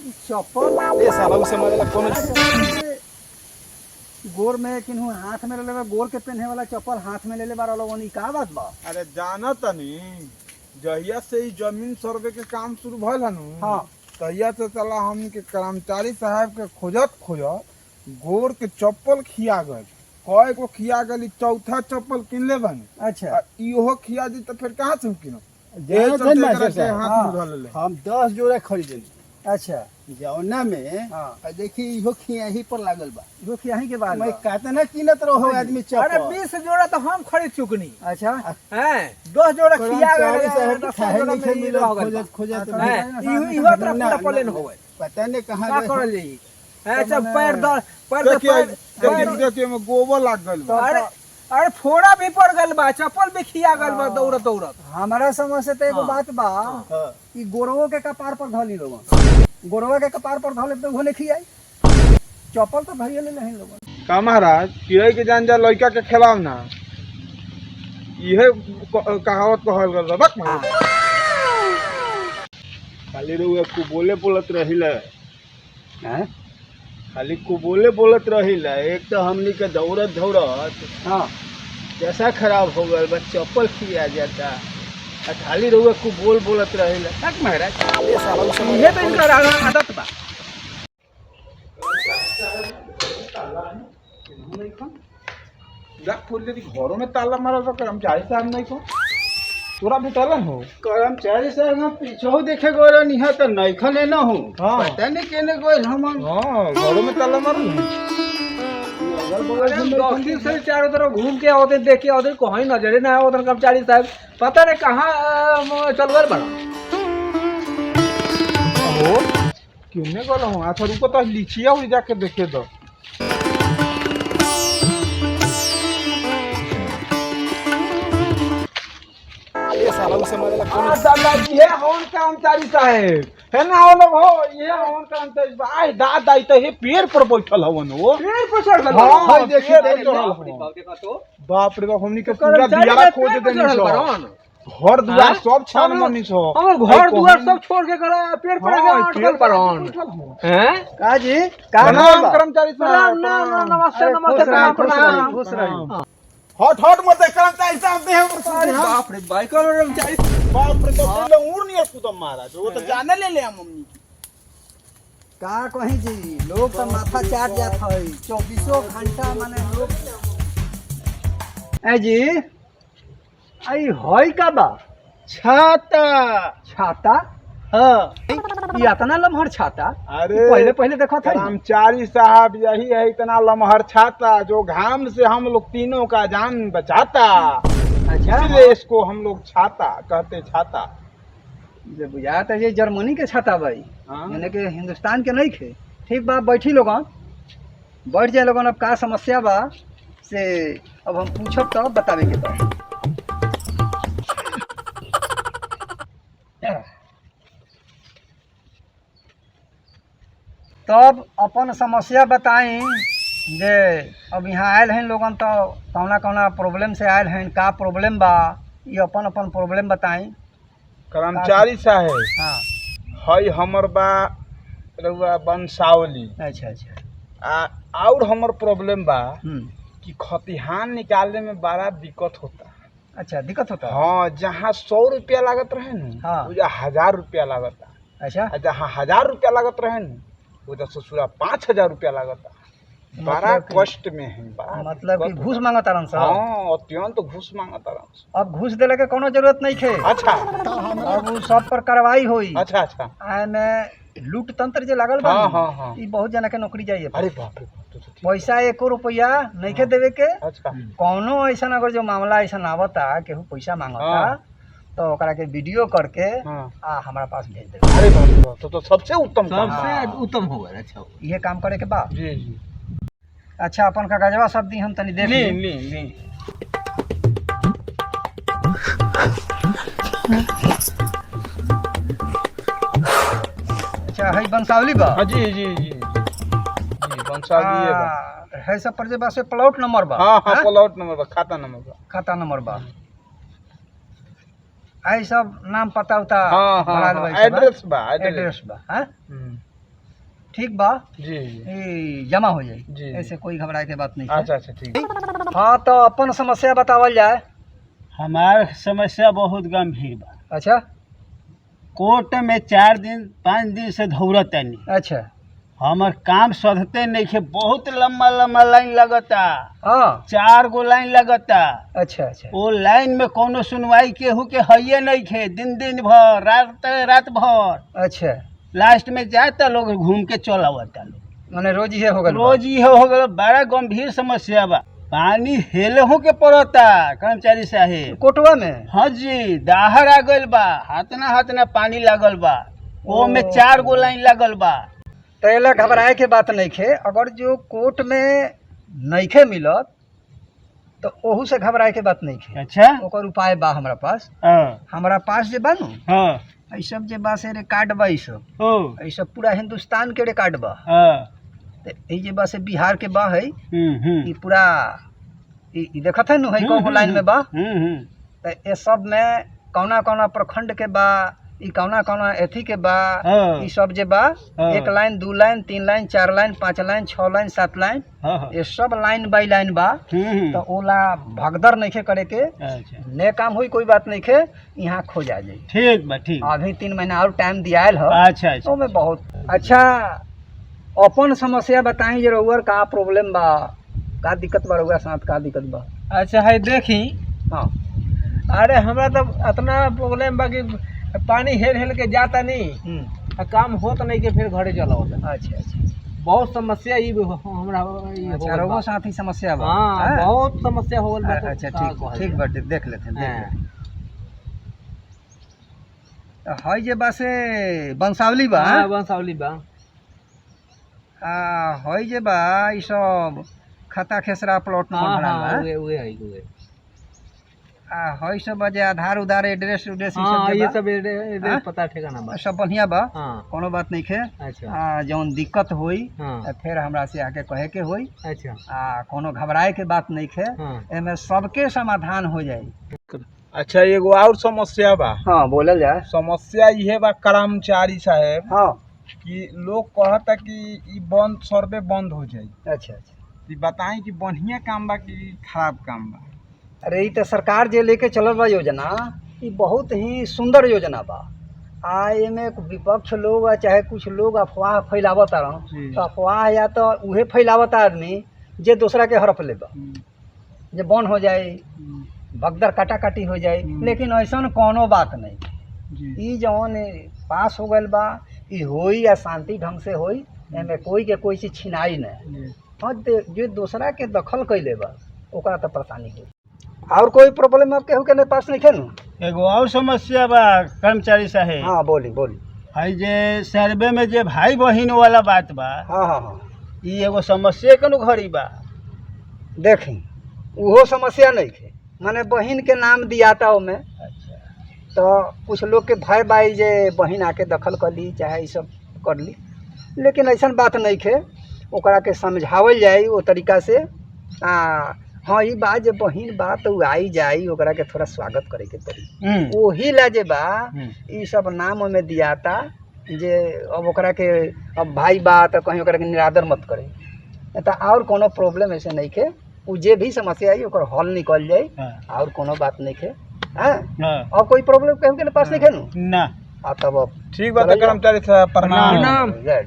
चप्पल ये साला उसे मारेला कोनो गोर में किन्हू हाथ में ले लेबा, गोर के पहने वाला चप्पल हाथ में ले लेबा लोगन, का बात बा? अरे जाना तनी जहिया से ही जमीन सर्वे के काम शुरू भइल हनु हाँ। तहिया से चला हम के कर्मचारी साहब के खोजत गोर के चप्पल खिया गए, कय को खिया गली, चौथा चप्पल किन ले बनी। अच्छा, इहो खिया दी तो फिर कहाँ से हम किनो? जाना था ना के सर, हाथ हाँ। में धर ले। हम 10 जोड़ा खरीदनी अच्छा, जौना में हाँ। देखी इहो खियाही पर लागल बा। इहो खियाही के बाद मैं बा। कहते ना कीनत रहो आदमी अरे चप्पल। 20 जोड़ा तो हम खरीद चुकनी अच्छा, हैं, 10 जोड़ा खिया कर्मचारी साहब गए, के 10 खाए जोड़ा नहीं में मिलत, रह गइल खोजत खोजत बा। हैं, हाँ, इहो तरह ना, पूरा प्लेन ना, हो गए। पता नहीं कहाँ का गए। कर ली हैं, तो सब मने- पैर देखिए में गोबर लाग गइल बा। अरे अरे फोड़ा भी पड़ गल बा, चप्पल भी खिया गल बा दौड़त दौड़त। हमारा समझ से तो एगो हाँ। बात बा हाँ। कि गोरवो के कपार पर धली लोगन, गोरवा के कपार पर धले तो घोले खियाई, चप्पल तो धरिए ले नहीं लोगन। का महाराज किए के जान जा लड़का के खिलाव ना, इहे कहावत कहल गल बा। बक महाराज खाली रहुए को बोलत रहिला, हैं? खाली को बोलत रहिला। एक तो हमनी के दौड़त हाँ, जैसा खराब हो गया बस चप्पल खिया जाता, आ खाली रहुए को बोलत रहिला। तक महाराज ये साला उसे ये तो इनका आदत बा। घरों में ताला मारा तो कर्मचारी साहब नहीं को तोरा भेटलन हो। कर्मचारी साहब हम पीछे देखे गए निहा तो नैखन लेना हूँ। हाँ। पता नहीं केने गए हम हाँ घरों में ताला मारू अरे 10 दिन से चारों तरफ घूम के औदे देख के औदे कहीं नजरे ना आए, उधर कर्मचारी साहब पता नहीं कहाँ चल गए बड़ा। हो क्यों गल हूँ। अच्छा रुको तो लीचिया हुई जाके देखे दो। ये साला उसे मारेला कोनो दादा ये हौन कर्मचारी साहब है ना हो लोग हो। ये कौन कर्मचारी बा? आय दादा ई तो हे पेड़ पर बैठल हवन हो। पेड़ पर चढ़ गए। हाँ, हाय देखिए, देखिए देखिए, बाप देखिए। रे बाप, देखा तो बाप रे बाप हमनी के पूरा कर्मचारी दियारा साहब खोज पेड़ पर देनी चढ़ल सो। बारन। घर दुआर हाँ? सब छान हमर- मनी सो। हमर घर दुआर सब छोड़ के गए पेड़ पर हाँ, अटकल पेड़ पर बारन बैठल हो। हैं। का जी, का प्रणाम बा? कर्मचारी प्रणाम साहब। नमस्ते अरे, नमस्ते खुश रही, खुश प्रणाम रही, खुश रही। हट हट मत कर्मचारी साहब दे हम। अरे बाप रे भाई कर्मचारी बाप रे तो पहले उड़ नहीं तू तो महाराज वो तो जाने ले ले हम मम्मी। का कहीं जी, लोग तो माथा चाट जात है 24 घंटा माने लोग। ए जी आई होई का बा छाता। छाता? हाँ। ये इतना लम्हर छाता अरे पहले पहले देखा था। कर्मचारी साहब यही है इतना लमहर छाता जो घाम से हम लोग तीनों का जान बचाता। अच्छा इसलिए इसको हम लोग छाता कहते। छाता ये बुझाता ये जर्मनी के छाता भाई, हाँ? यानी कि हिंदुस्तान के नहीं खे। ठीक बा बैठी लोगन, बैठ जाए लोगन। अब का समस्या बा से अब हम पूछब तो बतावे के बा। तब अपन समस्या बताई जे अब यहाँ आयल हैं लोगन तो कौना कौना प्रॉब्लम से आयल हैं, का प्रॉब्लम बा ये अपन अपन प्रॉब्लम बताई। कर्मचारी साहब हाँ हई हमर बा रउआ वंशावली अच्छा अच्छा। और हमर प्रॉब्लम बा हम्म, कि खतिहान निकालने में बड़ा दिक्कत होता। अच्छा दिक्कत होता है। हाँ जहाँ 100 रुपया लागत रहे न हाँ। उजा 1000 रुपया लागता। अच्छा आ जहाँ 1000 रुपया लागत रहे न उजा ससुरा 5000 रुपया लागता। बड़ा कि- कष्ट में है बड़ा मतलब कि दिक्कत घूस मांगत रन सर। हाँ अत्यंत घूस मांगता रहा। अब घूस देले के कोनो जरूरत नहीं थे। अच्छा अब उ सब पर कार्रवाई होई। अच्छा अच्छा। एमे लूट तंत्र जे लागल बा हाँ, न, हाँ, हाँ। ई बहुत जना के नौकरी जाइए। अरे बाप रे बाप तो ठीक। पैसा 1 रुपया नहीं के देवे के। अच्छा कौनो ऐसा अगर जो मामला ऐसा आवता केहू पैसा मांगता हाँ। तो ओकरा के वीडियो करके हाँ। हमारा पास भेज देवे। अरे बाप रे बाप तो सबसे उत्तम काम। सबसे उत्तम होगा। अच्छा ये काम करे के बाद जी जी अच्छा अपन कागजवा सब दी हम तनी देख ली ली। ली ली। अच्छा है बंसावली बा। हाँ जी जी जी जी वंशावली है बा। है सब पर जे बा से प्लॉट नंबर बा। हाँ हाँ हाँ? प्लॉट नंबर बा खाता नंबर बा। खाता नंबर बा। आई सब नाम पता उता हाँ हाँ भराल हाँ, बा ई सब, एड्रेस बा एड्रेस बा। हाँ? ठीक बा, जी ई जमा हो जाई, जी। ऐसे कोई घबराए के बात नहीं है। अच्छा अच्छा ठीक। हाँ तो अपन समस्या बतावल जाए। हमार समस्या बहुत गंभीर बा। अच्छा कोर्ट में 4 दिन 5 दिन से दौड़त तनी, अच्छा हमर काम सधते नहीं है, बहुत लम्बा लम्बा लाइन लगता, हाँ 4 गो लाइन लगता। अच्छा अच्छा वो लाइन में कोनो सुनवाई केहू के हइये नहीं है, दिन दिन भर रात भर। अच्छा, लास्ट में जाता लोग घूम के चल आवता लोग। माने रोज ये हो गल बा। रोज ये हो गल, बड़ा गंभीर समस्या बा। पानी हेलहू के पड़ता कर्मचारी साहेब। कोटवा में हाँ जी, दाहर आ गइल बा, हाथना पानी लागल बा, वो में 4 गो लाइन लागल बा। तैला घबराए के बात नहीं खे। अगर जो कोर्ट में नहीं खे मिलत तो ओहू से घबराए के बात नहीं खे। अच्छा ओकर उपाय बा हमरा पास। हाँ हमरा पास जे बा नु, हाँ ई सब जे बा से रिकॉर्ड बा, ई सब ओ ई सब पूरा हिंदुस्तान के रिकॉर्ड बा। हाँ ते ई जे बा से बिहार के बा है, ई हम्म पूरा ई देखत है नु है कौन लाइन में बा। हम्म तो ये सब में कौना कौना प्रखंड के बा, ई कौना कौना एथी के बा, हाँ। ई सब जे बा हाँ। 1 line 2 line 3 line 4 line 5 line 6 line 7 line, हाँ ये सब लाइन बाई लाइन बा। तो ओला भगदड़ नहीं खे करे के, अच्छा ने काम हुई कोई बात नहीं खे, यहाँ खोज आ जाई। ठीक बा ठीक। अभी 3 महीना और टाइम दियाल है, अच्छा अच्छा तो में बहुत अच्छा। अपन समस्या बताई जे रउअर का प्रॉब्लम बा, का दिक्कत बा रउआ साथ, का दिक्कत बा। अच्छा है देखी। हाँ अरे हमरा तो इतना प्रॉब्लम बा कि पानी हेल के जाता नहीं, काम होत नहीं के फिर घरे चला होता। अच्छा अच्छा बहुत समस्या ही हमरा अच्छा, रउआ साथ ही समस्या बा। हाँ हाँ? बहुत समस्या हो गल। अच्छा ठीक बाटे, देख लेते हैं। हई जे बा से बंसावली बा। बंसावली बा। हई जे बा ई सब खाता खेसरा प्लॉट में भरल बा। उहे है। हई सब बा जे आधार उधार एड्रेस उड्रेस ई हाँ सब जे ये बा, सब एड्रेस पता ठिकाना बा। सब बढ़िया बा, हाँ कोनो बात नहीं खे। अच्छा जौन दिक्कत होई हाँ फिर हमरा से आके कहे के होई। अच्छा कोनो घबराए के बात नहीं खे, हाँ एमे सबके समाधान हो जाई। अच्छा एगो और समस्या बा। हाँ बोलल जाए। समस्या ये बा कर्मचारी साहेब हाँ कि लोग कहता कि ई बंद सर्वे बंद हो जाई। अच्छा अच्छा। ई बताई कि बढ़िया काम बा कि खराब काम बा। अरे ई तो सरकार जे लेके चलल बा योजना, ई बहुत ही सुंदर योजना बा। एमे विपक्ष लोग चाहे कुछ लोग अफवाह फैलावत रह, तो अफवाह या तो उहे फैलावत आदमी जे दूसरा के हड़प ले बा, जे बंद हो जाए, भगदड़ काटा काटी हो जाए। लेकिन ऐसा कोनो बात नहीं। ई जौन पास हो गल बा, ई होई या शांति ढंग से होई, एमे कोई के कोई चीज छिनाई नहीं। हाँ जो दूसरा के दखल कैले बा ओकरा तो परेशानी होई। और कोई प्रॉब्लम आप केहू के पास नहीं खेनु? एगो और समस्या बा कर्मचारी साहेब। हाँ बोली बोली। है जे सर्वे में जे भाई बहिन वाला बात बा, हाँ हाँ हाँ ई एगो समस्या कनु घड़ी बा। देखी उहो समस्या नहीं थे, माने बहिन के नाम दियाता ओमे। अच्छा तो कुछ लोग के भय बाई जे बहिन आके दखल कर ली चाहे ये सब कर ली, लेकिन ऐसा बात नहीं थे। ओकरा के समझावल जाए वो तरीका से। हाँ ये बात जे बहिन बा तो आई जाई, ओकरा के थोड़ा स्वागत करे के पड़ी। वही ला जे बा ये सब नाम में दियाता जे अब ओकरा के अब भाई बा तो कहीं ओकरा के निरादर मत करे। तो और कोनो प्रॉब्लम ऐसे नहीं के, उ जे भी समस्या आई ओकर हल निकल जाए। हाँ। और कोनो बात नहीं के। हाँ हाँ और कोई प्रॉब्लम केहू के पास नहीं खेनु? ना तब ठीक बात है कर्मचारी साहब, प्रणाम। जय।